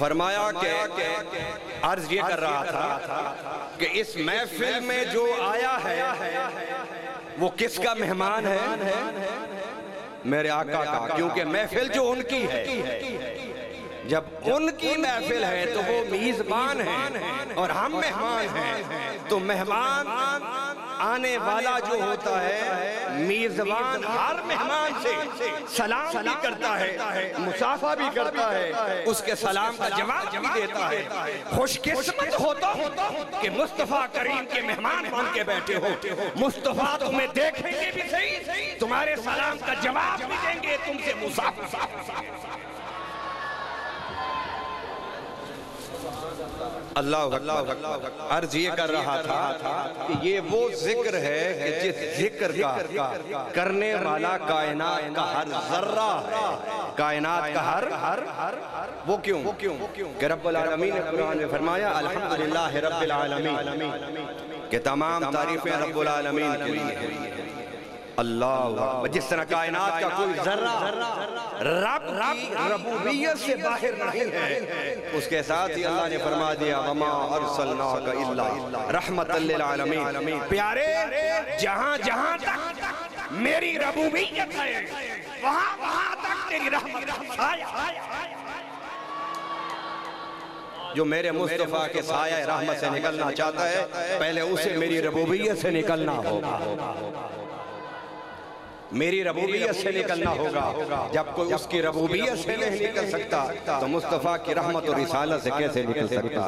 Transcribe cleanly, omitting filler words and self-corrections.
फरमाया कि अर्ज ये कर रहा था कि इस महफिल में जो आया है वो किसका मेहमान है? मेरे आका का, क्योंकि महफिल जो उनकी है, जब उनकी महफिल है तो वो मेजबान है और हम मेहमान हैं। तो मेहमान आने वाला जो होता है, मेजबान हर मेहमान से सलाम भी करता है, मुसाफा भी करता है, उसके सलाम का जवाब भी देता है। खुशकिस्मत होता कि मुस्तफा करीम के मेहमान बन के बैठे हो। मुस्तफा तुम्हें देखेंगे भी सही, तुम्हारे सलाम का जवाब भी देंगे, तुमसे मुसाफा। अल्लाह अर्ज ये कर रहा था कि ये वो जिक्र है कि जिस जिक्र का करने वाला कायनात का हर जर्रा है, कायनात का हर वो क्यों कि रब्बुल आलमीन ने कुरान में फरमाया अल्हम्दुलिल्लाह रब्बिल आलमीन, कि तमाम तारीफें रब्बुल आलमीन के लिए हैं। अल्लाह, जिस तरह कायनात का कोई जर्रा रब की रबूबियत से बाहर नहीं है, उसके साथ ही अल्लाह ने फरमा दिया वमा अरसलनाका इल्ला रहमतल लिल आलमीन। प्यारे, जहां जहां तक मेरी रबूबियत है वहां वहां तक तेरी रहमत आया। जो मेरे मुस्तफा के साया रहमत से निकलना चाहता है, पहले उसे मेरी रबूबियत से निकलना होगा, मेरी रबूबियत से निकलना होगा। जब कोई उसकी रबूबियत से नहीं निकल सकता तो मुस्तफा की रहमत और रिसालत से कैसे निकल सकता?